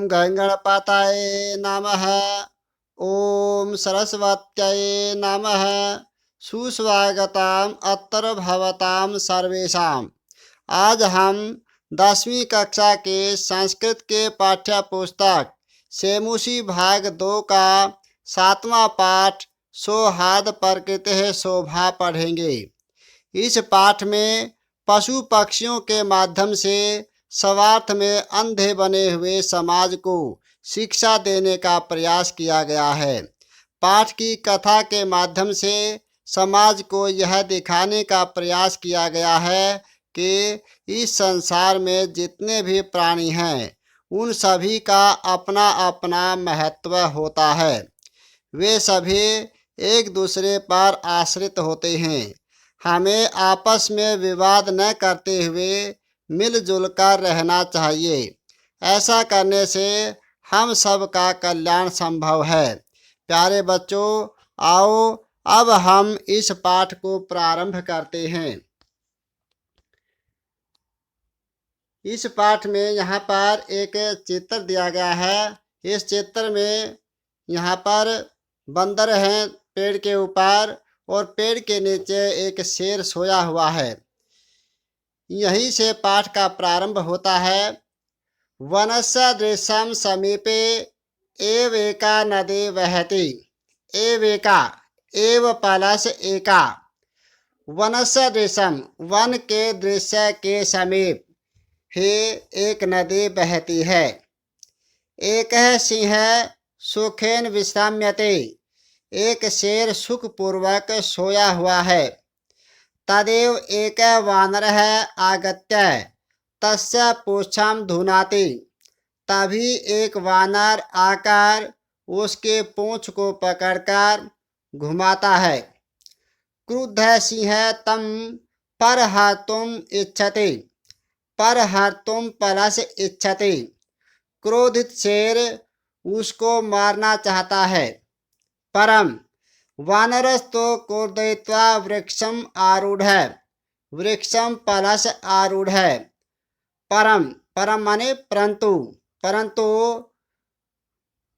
गणपतये नमः। ओम सरस्वत्यै नमः। सुस्वागतम् अत्र भवतां सर्वेषाम्। आज हम 10वीं कक्षा के संस्कृत के पाठ्य पुस्तक सेमुसी भाग 2 का 7वां पाठ सौहार्द प्रकृति शोभा पढ़ेंगे। इस पाठ में पशु पक्षियों के माध्यम से स्वार्थ में अंधे बने हुए समाज को शिक्षा देने का प्रयास किया गया है। पाठ की कथा के माध्यम से समाज को यह दिखाने का प्रयास किया गया है कि इस संसार में जितने भी प्राणी हैं उन सभी का अपना अपना महत्व होता है। वे सभी एक दूसरे पर आश्रित होते हैं। हमें आपस में विवाद न करते हुए मिलजुल कर रहना चाहिए। ऐसा करने से हम सब का कल्याण संभव है। प्यारे बच्चों, आओ अब हम इस पाठ को प्रारंभ करते हैं। इस पाठ में यहाँ पर एक चित्र दिया गया है। इस चित्र में यहाँ पर बंदर हैं पेड़ के ऊपर और पेड़ के नीचे एक शेर सोया हुआ है। यहीं से पाठ का प्रारंभ होता है। वनस्य दृश्यम समीपे एवेका नदी वहति। एवेका एव प्लस एका। वनस्य दृश्यम वन के दृश्य के समीप ही एक नदी बहती है। एक सिंह सुखेन विश्राम्यते। एक शेर सुखपूर्वक सोया हुआ है। तदेव एक वानर आगत्य तस्य पूच्छम धुनाति। तभी एक वानर आकर उसके पूंछ को पकड़कर घुमाता है। क्रुद्ध सिंह तम परहर्तुम इच्छति। परहर्तुम प्लस इच्छति। क्रोधित शेर उसको मारना चाहता है। परम वानरस्तो कूर्दयित्वा वृक्षम आरूढ़। वृक्षम प्लस आरूढ़। परम परम माने परंतु। परंतु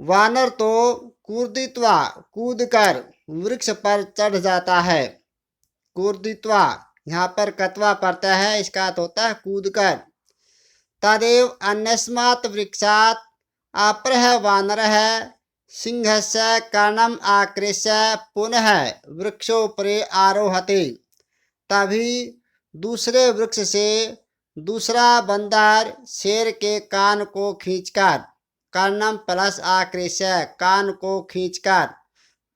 वानर तो कूर्दित्वा कूदकर वृक्ष पर चढ़ जाता है। कूर्दित्वा यहाँ पर कत्वा पड़ता है, इसका अर्थ होता है कूदकर। तदेव अन्यस्मात् वृक्षात् अपरः वानरः सिंहस्य कर्णम आकृष्य पुनः वृक्षोपरि आरोहति। तभी दूसरे वृक्ष से दूसरा बंदर शेर के कान को खींचकर, कर्णम प्लस आकृष्य कान को खींचकर,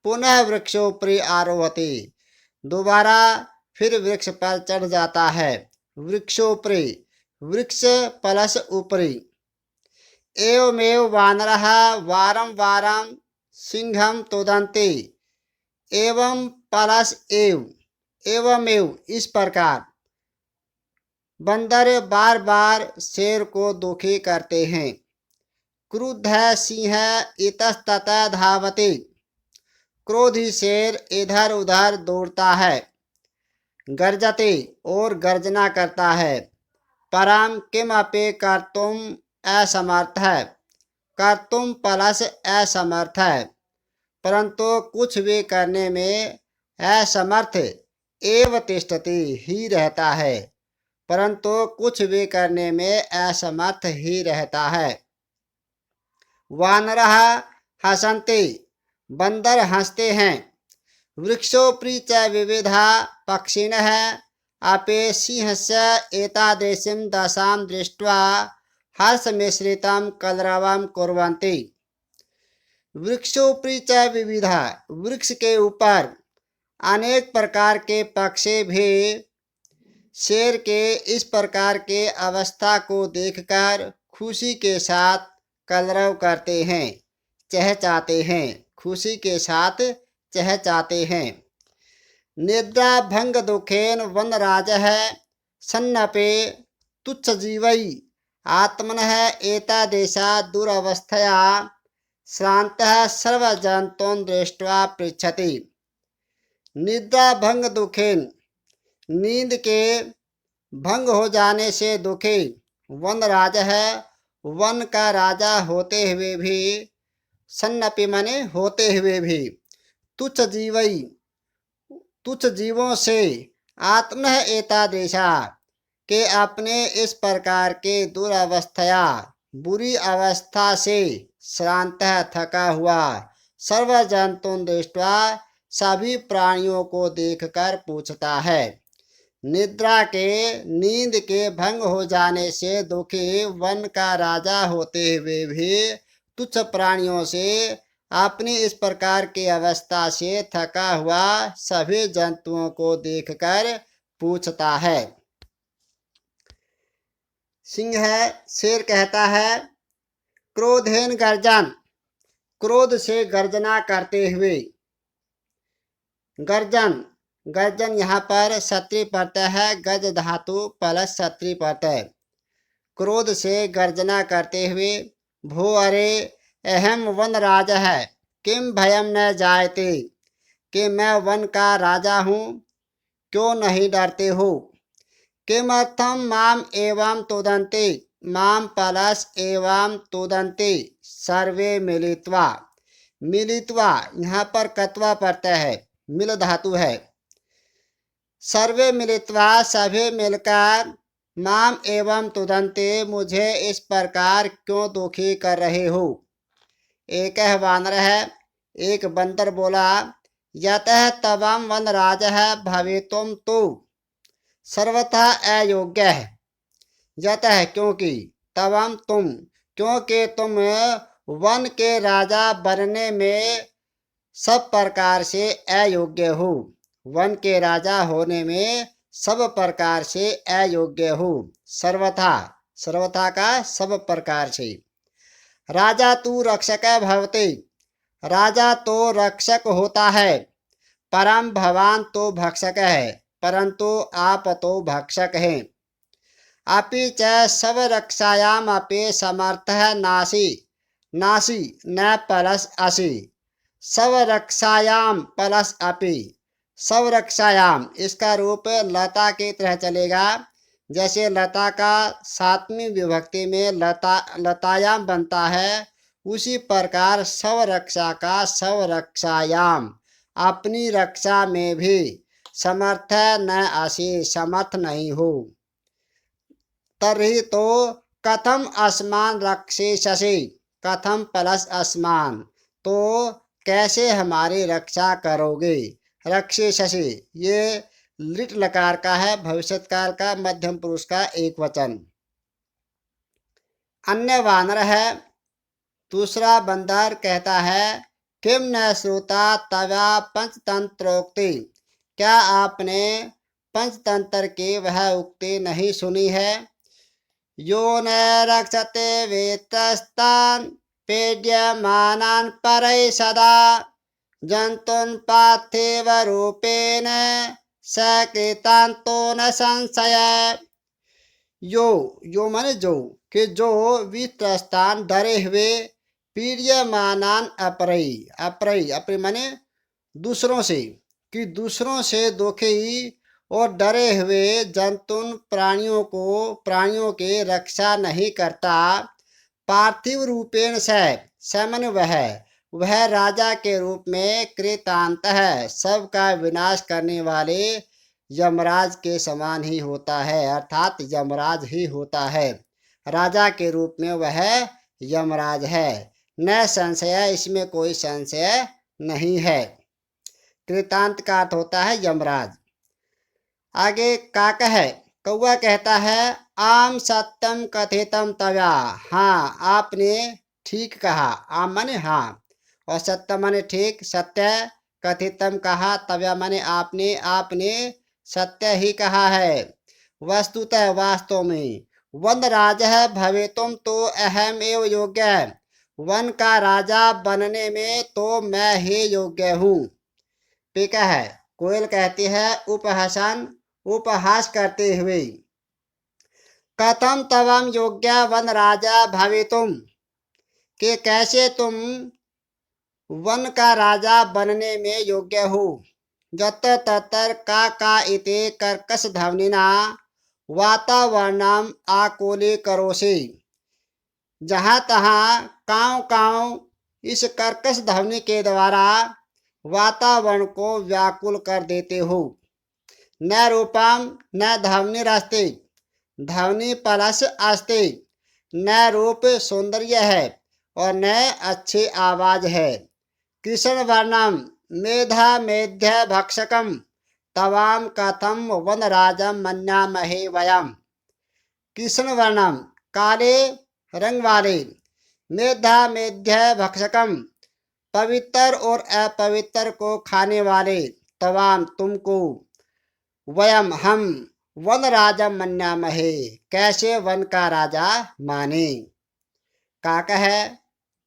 पुनः वृक्षोपरि आरोहति दोबारा फिर वृक्ष पर चढ़ जाता है। वृक्षोपरि वृक्ष प्लस ऊपरी। एवमेव वानरः वारं वारं सिंहं तुदन्ति। एवं प्लस एव एवमेव इस प्रकार बंदर बार बार शेर को दुखी करते हैं। क्रुद्ध सिंह इतस्ततः धावति। क्रोधी शेर इधर उधर दौड़ता है। गर्जते और गर्जना करता है। परम किमपि कर्तुम असमर्थ है। कर्तुम प्लस असमर्थ है। परंतु कुछ भी करने में असमर्थ एव तिष्ठति ही रहता है। परंतु कुछ भी करने में असमर्थ ही रहता है। वानरः हसन्ति। बंदर हंसते हैं। वृक्षोपरि च विविधा पक्षिणः अपि सिंहस्य एतादृशीं दशां दृष्ट्वा हर्षमिश्रितं कलरवं कुर्वन्ति। वृक्षोपरि च विविधा वृक्ष के ऊपर अनेक प्रकार के पक्षी भी शेर के इस प्रकार के अवस्था को देखकर खुशी के साथ कलरव करते हैं, चहचहाते हैं। खुशी के साथ चहचहाते हैं। निद्रा भंग दुखेन वनराजः सन्नपे तुच्छ जीवै आत्मनः एतादृशा दुरवस्थया श्रान्तः सर्वजन्तून् दृष्ट्वा पृच्छति। निद्रा भंग दुखेन नींद के भंग हो जाने से दुखी वनराज है वन का राजा होते हुए भी, सन्नपि माने होते हुए भी, तुच्छ जीवई तुच्छ जीवों से आत्म एतादृशा के अपने इस प्रकार के दुरावस्थया बुरी अवस्था से श्रांत थका हुआ सर्व जंतुन दृष्टवा सभी प्राणियों को देखकर पूछता है। निद्रा के नींद के भंग हो जाने से दुखी वन का राजा होते हुए भी तुच्छ प्राणियों से अपनी इस प्रकार की अवस्था से थका हुआ सभी जंतुओं को देखकर पूछता है। सिंह शेर कहता है, क्रोधेन गर्जन, क्रोध से गर्जना करते हुए। गर्जन, गर्जन यहाँ पर सत्री प्रत्यय है, गज धातु प्लस सत्री प्रत्यय। क्रोध से गर्जना करते हुए। भो अरे अहम वन राज है, किम भयम न जायते, कि मैं वन का राजा हूँ, क्यों नहीं डरते हो। किमर्थम माम एवं तुदन्ते, माम प्लस एवं तुदन्ते सर्वे मिलित्वा। मिलित्वा यहाँ पर कत्वा प्रत्यय है, मिल धातु है। सर्वे मिलित्वा सभी मिलकर, माम एवं तुदन्ते मुझे इस प्रकार क्यों दुखी कर रहे हो। एक वानर है, एक बंदर बोला, यतः तवम वन राज है भवितुम तो सर्वथा अयोग्य है। यतः क्योंकि, तवम तुम, क्योंकि तुम वन के राजा बनने में सब प्रकार से अयोग्य हो। वन के राजा होने में सब प्रकार से अयोग्य हो। सर्वथा, सर्वथा का सब प्रकार से। राजा तू रक्षक भवते, राजा तो रक्षक होता है। परम भवान तो भक्षक है, परंतु आप तो भक्षक हैं। अपि च सब रक्षायाम अपि समर्थ नासी, नासी न प्लस असि, सब रक्षायाम प्लस अपि। सब रक्षायाम इसका रूप लता की तरह चलेगा। जैसे लता का सातवीं विभक्ति में लता लतायाम बनता है, उसी प्रकार सब रक्षा का सब रक्षायाम अपनी रक्षा में भी समर्थ न आसी, समर्थ नहीं हो। तर्हि तो कथम अस्मान रक्षेषसि, कथम प्लस अस्मान, तो कैसे हमारी रक्षा करोगे। रक्षेषसि ये लिट लकार का है, भविष्यत्काल का मध्यम पुरुष का एक वचन। अन्य वानर है, दूसरा बंदर कहता है, किम न श्रुता तवा पंचतंत्रोक्ति, क्या आपने पंचतंत्र की वह उक्ति नहीं सुनी है। यो न रक्षते वेतस्तान् पेड्यमानान् परै सदा, जंतुन् पार्थिव रूपेण सकृतान्तो न संशय। यो माने जो, कि जो वित्रस्तान डरे हुए, पीड्यमानान अपरई, अपरई अपरई माने दूसरों से, कि दूसरों से दुखी और डरे हुए जंतुन प्राणियों को, प्राणियों के रक्षा नहीं करता। पार्थिव रूपेण समन वह राजा के रूप में कृतांत है, सबका विनाश करने वाले यमराज के समान ही होता है, अर्थात यमराज ही होता है। राजा के रूप में वह यमराज है। न संशय, इसमें कोई संशय नहीं है। कृतांत का अर्थ होता है यमराज। आगे काक है, कौआ कहता है, आम सत्यम कथितम तव्या, हाँ आपने ठीक कहा। आम माने हाँ, और सत्य माने ठीक, सत्य कथितम कहा, तव्या माने आपने, आपने सत्य ही कहा है। वस्तुतः वास्तव में, वन राज है भवेतुम तो अहम एव योग्य है, वन का राजा बनने में तो मैं ही योग्य हूँ। पीका है, कोयल कहती है उपहासन, उपहास करते हुए, कथम तवम योग्य वन राजा भवितुम, कि कैसे तुम वन का राजा बनने में योग्य हो। यत्र तत्र का इति कर्कश ध्वनिना वातावरणम आकुली करोषि, जहाँ तहाँ काँव काँव इस कर्कश ध्वनि के द्वारा वातावरण को व्याकुल कर देते हो। न रूपम न ध्वनिरस्ति, ध्वनि प्लस अस्ति। न रूप सौंदर्य है और न अच्छी आवाज है। कृष्ण वर्णम मेधा मेध्य भक्षकम तवाम कथम वनराजम मन्यामहे वयम। कृष्ण वर्णम काले रंग वाले, मेधा मेध्य भक्षकम पवित्र और अपवित्र को खाने वाले, तवाम तुमको, वयम हम, वन राजा मन्यामहे कैसे वन का राजा माने। काका है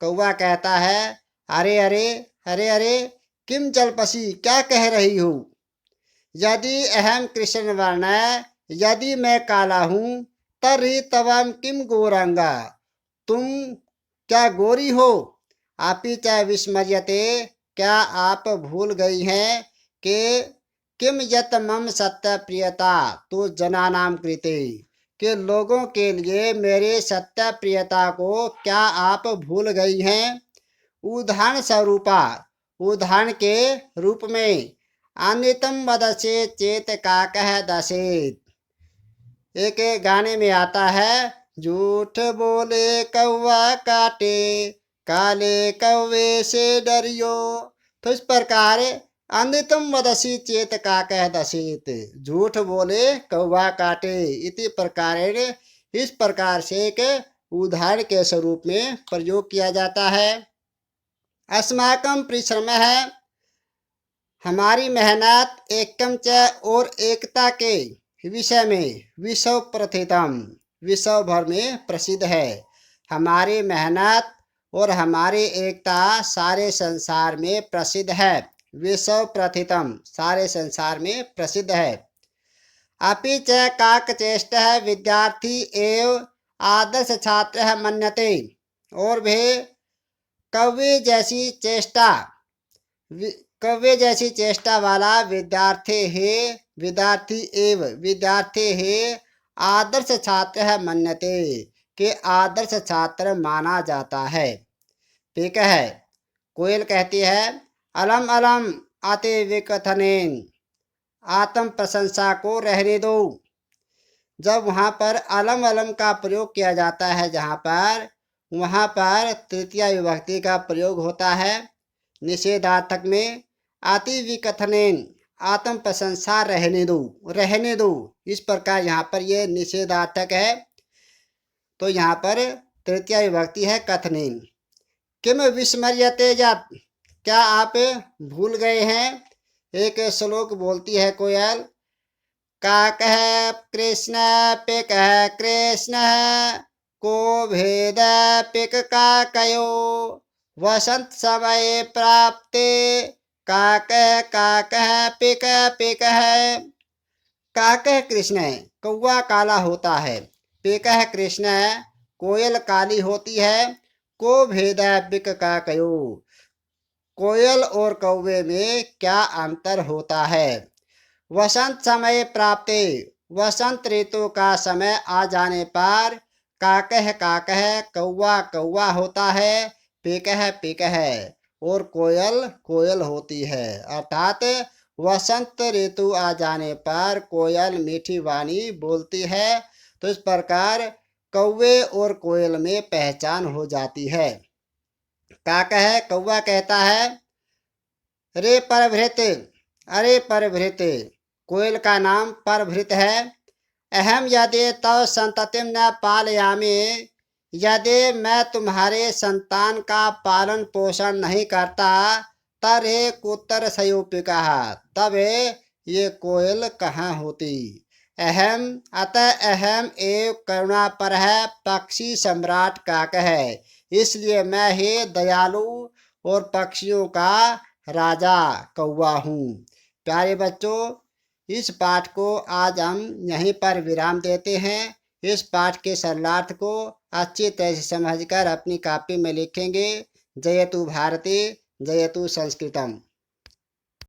कौवा कहता है, अरे अरे अरे अरे किम जलपसी, क्या कह रही हो। यदि अहम कृष्ण वर्ण, यदि मैं काला हूँ, तर्हि तवम किम गोरंगा, तुम क्या गोरी हो। आपी च विस्मर्यते, क्या आप भूल गई हैं कि किम यत मम सत्य प्रियता तो जनानाम कृते, कि लोगों के लिए मेरे सत्य प्रियता को क्या आप भूल गई हैं। उदाहरण स्वरूपा, उदाहरण के रूप में, अन्यतम वदसे चेत का कह दसेत। एक गाने में आता है, झूठ बोले कौवा काटे, काले कौवे से डरियो। तो इस प्रकार अन्यतम वदसी चेत का कह दसेत, झूठ बोले कौवा काटे इति प्रकार, इस प्रकार से एक उदाहरण के स्वरूप में प्रयोग किया जाता है। अस्माकं परिश्रम है, हमारी मेहनत, एकम च और एकता के विषय में, विश्व प्रथितम विश्व भर में प्रसिद्ध है। हमारी मेहनत और हमारी एकता सारे संसार में प्रसिद्ध है। विश्व प्रथितम सारे संसार में प्रसिद्ध है। अपि च काकचेष्ट विद्यार्थी एवं आदर्श छात्र मन्यते, और भी कौवे जैसी चेष्टा, कौवे जैसी चेष्टा वाला विद्यार्थी है, विद्यार्थी एवं विद्यार्थी है आदर्श छात्र है मन्यते, के आदर्श छात्र माना जाता है। ठीक है। कोयल कहती है, अलम अलम आते विकथनेन, आत्म प्रशंसा को रहने दो। जब वहाँ पर अलम अलम का प्रयोग किया जाता है, जहाँ पर वहाँ पर तृतीया विभक्ति का प्रयोग होता है। निषेधार्थक में आति विकथनेन, आत्म प्रशंसा रहने दो, रहने दो, इस प्रकार यहाँ पर ये निषेधार्थक है। तो यहाँ पर तृतीया विभक्ति है कथनेन। किम विस्मर्यते जात, क्या आप भूल गए हैं। एक श्लोक बोलती है कोयल, का कह कृष्ण पे कह कृष्ण, को भेद पिक का कयो, वसंत समय प्राप्ते का कह पिक पिक है। काकह कृष्ण है, कौवा काला होता है। पिकह कृष्ण है, कोयल काली होती है। को भेद पिक का कयो, कोयल और कौवे में क्या अंतर होता है। वसंत समय प्राप्ते, वसंत ऋतु का समय आ जाने पर काकह काकह कौवा कौवा होता है, पिकह पिकह और कोयल कोयल होती है। अर्थात वसंत ऋतु आ जाने पर कोयल मीठी वाणी बोलती है। तो इस प्रकार कौवे और कोयल में पहचान हो जाती है। काकह कौवा कहता है, रे परभृत, अरे परभृत, कोयल का नाम परभृत है। अहम यदि तव संततिम न पालयामि, यदि मैं तुम्हारे संतान का पालन पोषण नहीं करता, तरे कुतर सयोपिका, तब ये कोयल कहाँ होती। अहम अतः अहम एव करुणा पर है पक्षी सम्राट काक है, इसलिए मैं ही दयालु और पक्षियों का राजा कौवा हूँ। प्यारे बच्चों, इस पाठ को आज हम यहीं पर विराम देते हैं। इस पाठ के सरलार्थ को अच्छी तरह से समझकर अपनी कॉपी में लिखेंगे। जयतु भारती, जयतु संस्कृतम।